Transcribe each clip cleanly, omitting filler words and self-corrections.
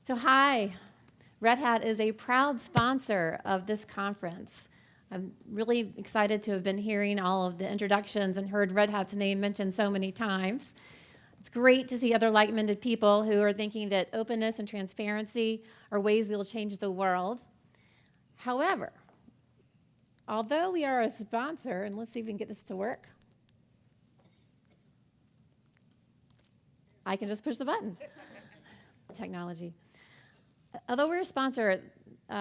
So hi, Red Hat is a proud sponsor of this conference. I'm really excited to have been hearing all of the introductions and heard Red Hat's name mentioned so many times. It's great to see other like-minded people who are thinking that openness and transparency are ways we will change the world. However, although we are a sponsor, and let's see if we can get this to work. I can just push the button. Technology. Although we're a sponsor,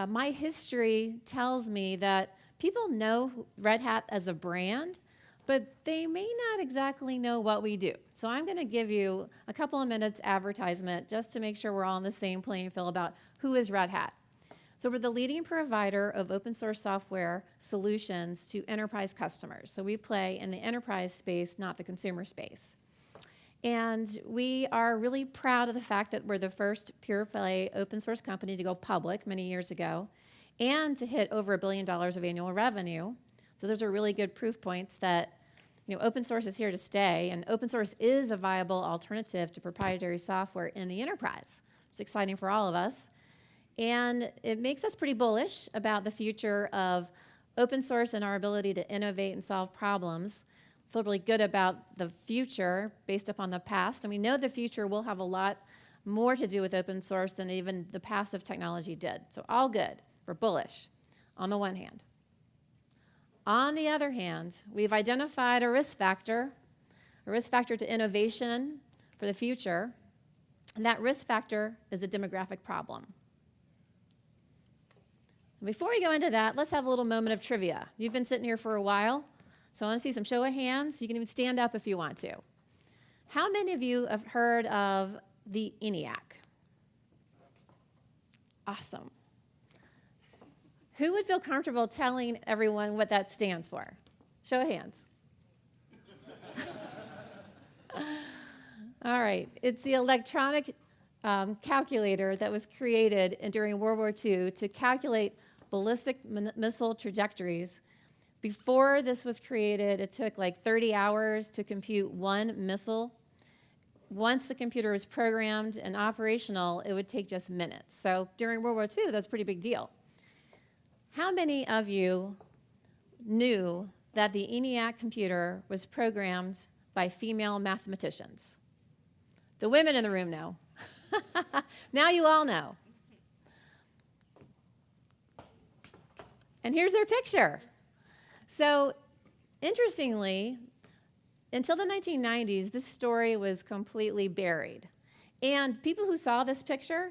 my history tells me that people know Red Hat as a brand, but they may not exactly know what we do. So I'm going to give you a couple of minutes advertisement just to make sure we're all on the same playing field about who is Red Hat. So we're the leading provider of open source software solutions to enterprise customers. So we play in the enterprise space, not the consumer space. And we are really proud of the fact that we're the first pure play open source company to go public many years ago and to hit over $1 billion of annual revenue. So those are really good proof points that open source is here to stay, and open source is a viable alternative to proprietary software in the enterprise. It's exciting for all of us. And it makes us pretty bullish about the future of open source and our ability to innovate and solve problems. Feel really good about the future based upon the past, and we know the future will have a lot more to do with open source than even the past of technology did. So all good. We're bullish on the one hand. On the other hand, we've identified a risk factor to innovation for the future, and that risk factor is a demographic problem. Before we go into that, let's have a little moment of trivia. You've been sitting here for a while, so I want to see some show of hands. You can even stand up if you want to. How many of you have heard of the ENIAC? Awesome. Who would feel comfortable telling everyone what that stands for? Show of hands. All right. It's the electronic calculator that was created during World War II to calculate ballistic missile trajectories. Before this was created, it took like 30 hours to compute one missile. Once the computer was programmed and operational, it would take just minutes. So during World War II, that's a pretty big deal. How many of you knew that the ENIAC computer was programmed by female mathematicians? The women in the room know. Now you all know. And here's their picture. So interestingly, until the 1990s, this story was completely buried. And people who saw this picture,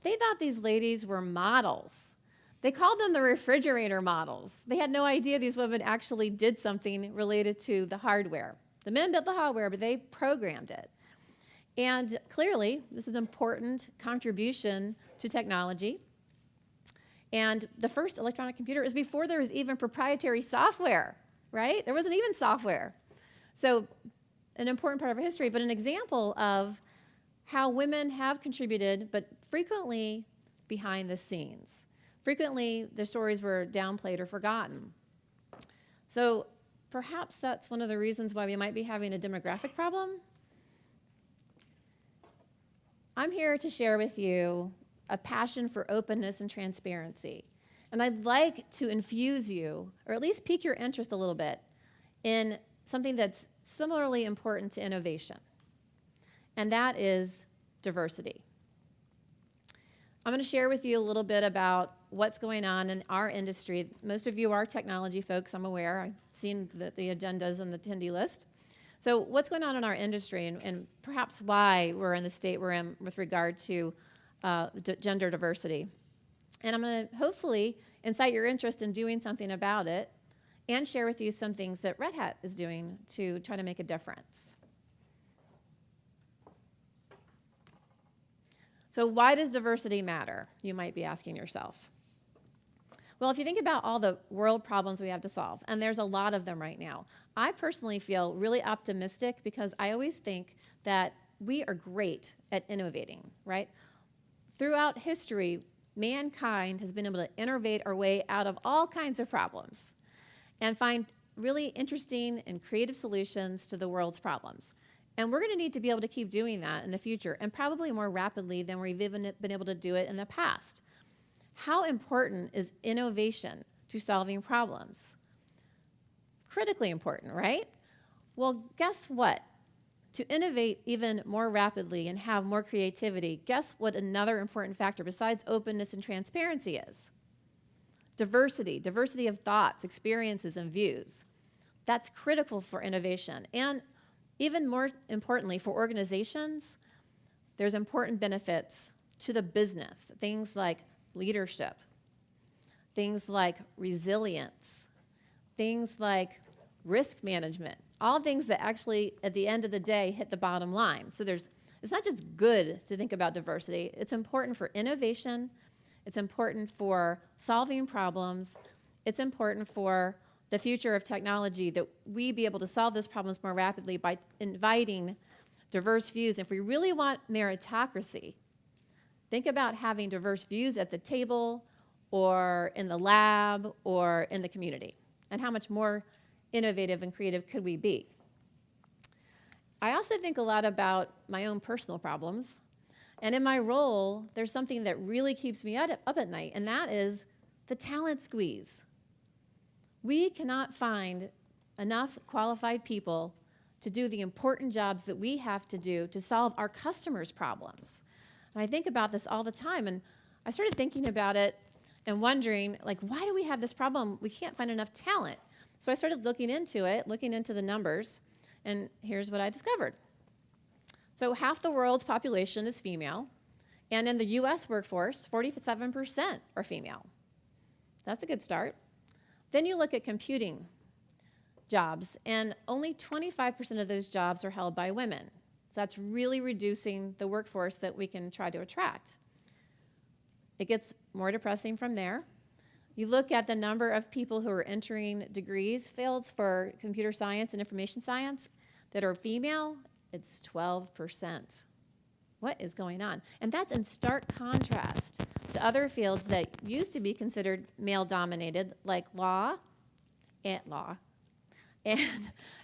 they thought these ladies were models. They called them the refrigerator models. They had no idea these women actually did something related to the hardware. The men built the hardware, but they programmed it. And clearly, this is an important contribution to technology. And the first electronic computer is before there was even proprietary software, right? There wasn't even software. So an important part of our history, but an example of how women have contributed, but frequently behind the scenes. Frequently, their stories were downplayed or forgotten. So perhaps that's one of the reasons why we might be having a demographic problem. I'm here to share with you a passion for openness and transparency. And I'd like to infuse you, or at least pique your interest a little bit, in something that's similarly important to innovation. And that is diversity. I'm going to share with you a little bit about what's going on in our industry. Most of you are technology folks, I'm aware. I've seen the agendas and the attendee list. So what's going on in our industry and perhaps why we're in the state we're in with regard to gender diversity. And I'm going to hopefully incite your interest in doing something about it and share with you some things that Red Hat is doing to try to make a difference. So why does diversity matter, you might be asking yourself? Well, if you think about all the world problems we have to solve, and there's a lot of them right now, I personally feel really optimistic because I always think that we are great at innovating, right? Throughout history, mankind has been able to innovate our way out of all kinds of problems and find really interesting and creative solutions to the world's problems. And we're going to need to be able to keep doing that in the future, and probably more rapidly than we've even been able to do it in the past. How important is innovation to solving problems? Critically important, right? Well, guess what? To innovate even more rapidly and have more creativity, guess what another important factor besides openness and transparency is? Diversity of thoughts, experiences, and views. That's critical for innovation. And even more importantly, for organizations, there's important benefits to the business, things like leadership, things like resilience, things like risk management, all things that actually, at the end of the day, hit the bottom line. So it's not just good to think about diversity. It's important for innovation. It's important for solving problems. It's important for the future of technology, that we be able to solve those problems more rapidly by inviting diverse views. If we really want meritocracy, think about having diverse views at the table or in the lab or in the community, and how much more innovative and creative could we be? I also think a lot about my own personal problems. And in my role, there's something that really keeps me up at night, and that is the talent squeeze. We cannot find enough qualified people to do the important jobs that we have to do to solve our customers' problems. And I think about this all the time, and I started thinking about it and wondering, like, why do we have this problem? We can't find enough talent. So I started looking into it, looking into the numbers, and here's what I discovered. So half the world's population is female, and in the US workforce, 47% are female. That's a good start. Then you look at computing jobs, and only 25% of those jobs are held by women. So that's really reducing the workforce that we can try to attract. It gets more depressing from there. You look at the number of people who are entering degrees fields for computer science and information science that are female, it's 12%. What is going on? And that's in stark contrast to other fields that used to be considered male-dominated, like law and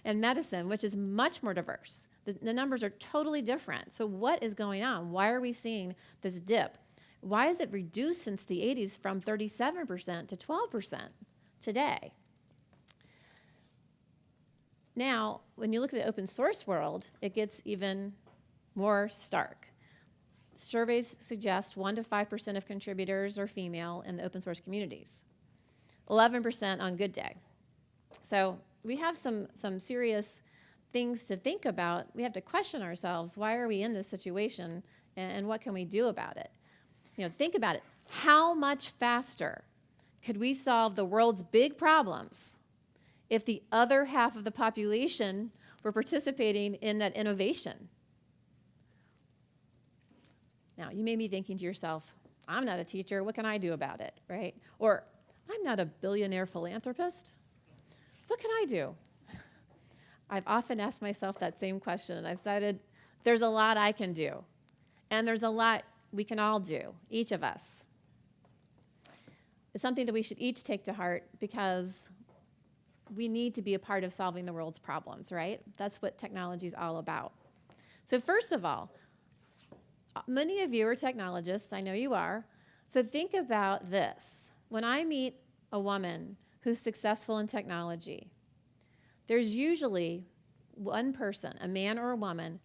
medicine, which is much more diverse. The numbers are totally different. So what is going on? Why are we seeing this dip? Why is it reduced since the 80s from 37% to 12% today? Now, when you look at the open source world, it gets even more stark. Surveys suggest 1% to 5% of contributors are female in the open source communities, 11% on good day. So we have some serious things to think about. We have to question ourselves, why are we in this situation, and what can we do about it? You know, think about it. How much faster could we solve the world's big problems if the other half of the population were participating in that innovation? Now, you may be thinking to yourself, I'm not a teacher, what can I do about it, right? Or, I'm not a billionaire philanthropist, what can I do? I've often asked myself that same question, and I've decided there's a lot I can do, and there's a lot we can all do, each of us. It's something that we should each take to heart, because we need to be a part of solving the world's problems, right? That's what technology is all about. So first of all, many of you are technologists, I know you are, so think about this. When I meet a woman who's successful in technology, there's usually one person, a man or a woman,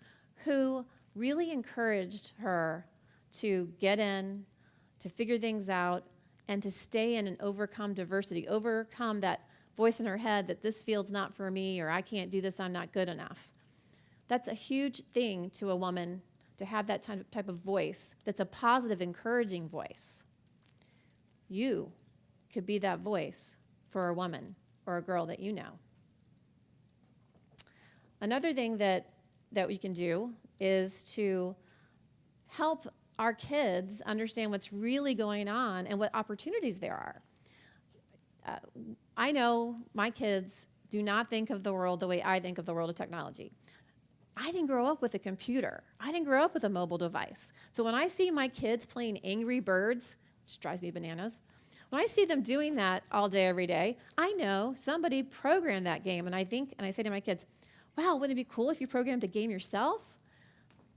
who really encouraged her to get in, to figure things out, and to stay in and overcome diversity, overcome that voice in her head that this field's not for me, or I can't do this, I'm not good enough. That's a huge thing to a woman, to have that type of voice that's a positive, encouraging voice. You could be that voice for a woman or a girl that you know. Another thing that we can do is to help our kids understand what's really going on and what opportunities there are. I know my kids do not think of the world the way I think of the world of technology. I didn't grow up with a computer. I didn't grow up with a mobile device. So when I see my kids playing Angry Birds, which drives me bananas, when I see them doing that all day, every day, I know somebody programmed that game. And I say to my kids, wow, wouldn't it be cool if you programmed a game yourself?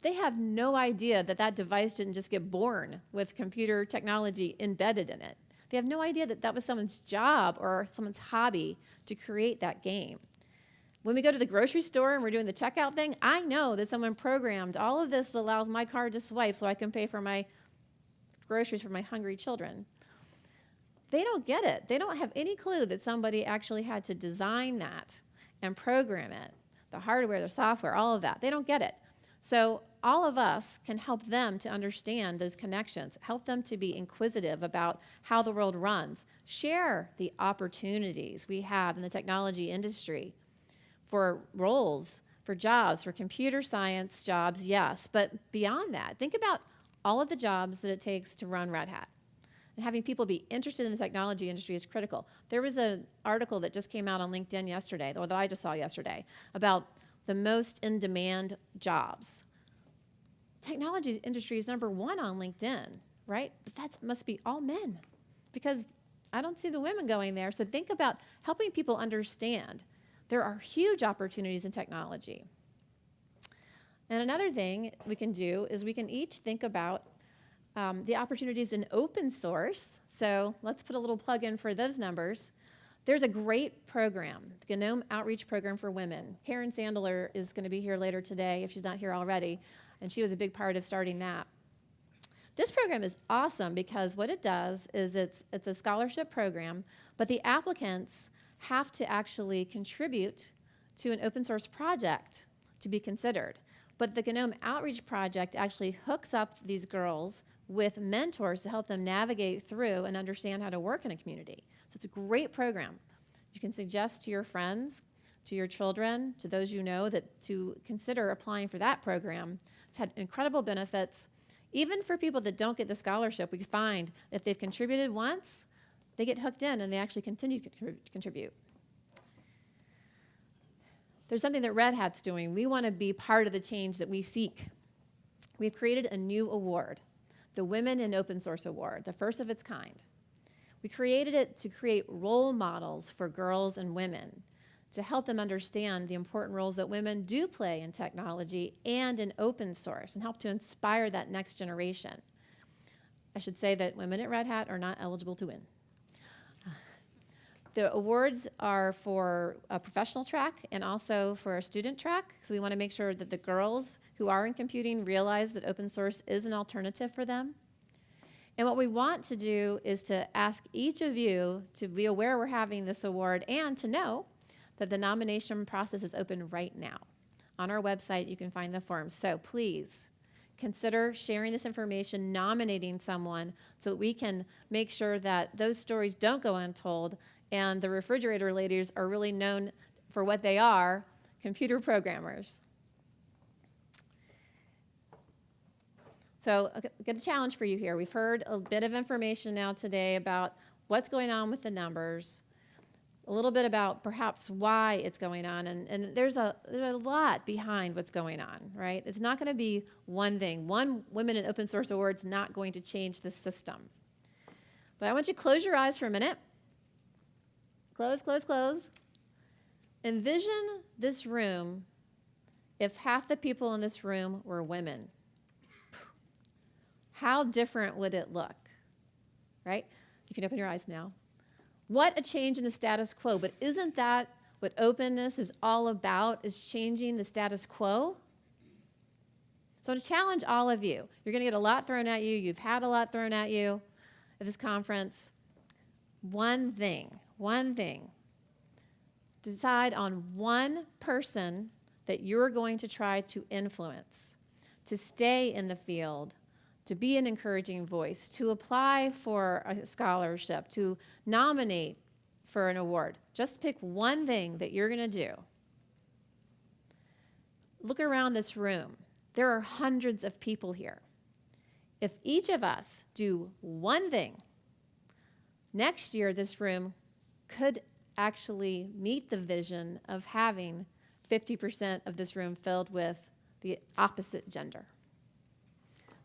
They have no idea that that device didn't just get born with computer technology embedded in it. They have no idea that that was someone's job or someone's hobby to create that game. When we go to the grocery store and we're doing the checkout thing, I know that someone programmed all of this that allows my card to swipe so I can pay for my groceries for my hungry children. They don't get it. They don't have any clue that somebody actually had to design that and program it, the hardware, the software, all of that. They don't get it. So all of us can help them to understand those connections, help them to be inquisitive about how the world runs, share the opportunities we have in the technology industry for roles, for jobs, for computer science jobs, yes, but beyond that, think about all of the jobs that it takes to run Red Hat. And having people be interested in the technology industry is critical. There was an article that just came out on LinkedIn yesterday, or that I just saw yesterday, about the most in-demand jobs. Technology industry is #1 on LinkedIn, right? But that must be all men, because I don't see the women going there. So think about helping people understand there are huge opportunities in technology. And another thing we can do is we can each think about the opportunities in open source. So let's put a little plug in for those numbers. There's a great program, the Janome Outreach Program for Women. Karen Sandler is going to be here later today, if she's not here already, and she was a big part of starting that. This program is awesome because what it does is it's a scholarship program, but the applicants have to actually contribute to an open source project to be considered. But the Janome Outreach Project actually hooks up these girls with mentors to help them navigate through and understand how to work in a community. So it's a great program. You can suggest to your friends, to your children, to those you know, that to consider applying for that program. It's had incredible benefits. Even for people that don't get the scholarship, we find if they've contributed once, they get hooked in and they actually continue to contribute. There's something that Red Hat's doing. We want to be part of the change that we seek. We've created a new award, the Women in Open Source Award, the first of its kind. We created it to create role models for girls and women, to help them understand the important roles that women do play in technology and in open source, and help to inspire that next generation. I should say that women at Red Hat are not eligible to win. The awards are for a professional track and also for a student track, so we want to make sure that the girls who are in computing realize that open source is an alternative for them. And what we want to do is to ask each of you to be aware we're having this award and to know that the nomination process is open right now. On our website, you can find the forms. So please consider sharing this information, nominating someone so that we can make sure that those stories don't go untold and the refrigerator ladies are really known for what they are, computer programmers. So I've got a challenge for you here. We've heard a bit of information now today about what's going on with the numbers, a little bit about perhaps why it's going on, and there's a lot behind what's going on, right? It's not going to be one thing. One Women in Open Source Award's not going to change the system. But I want you to close your eyes for a minute. Close, close, close. Envision this room if half the people in this room were women. How different would it look, right? You can open your eyes now. What a change in the status quo, but isn't that what openness is all about, is changing the status quo? So I want to challenge all of you. You're going to get a lot thrown at you. You've had a lot thrown at you at this conference. One thing. Decide on one person that you're going to try to influence, to stay in the field, to be an encouraging voice, to apply for a scholarship, to nominate for an award. Just pick one thing that you're going to do. Look around this room. There are hundreds of people here. If each of us do one thing, next year this room could actually meet the vision of having 50% of this room filled with the opposite gender.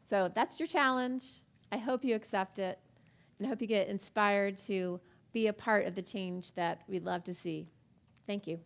So that's your challenge. I hope you accept it, and I hope you get inspired to be a part of the change that we'd love to see. Thank you.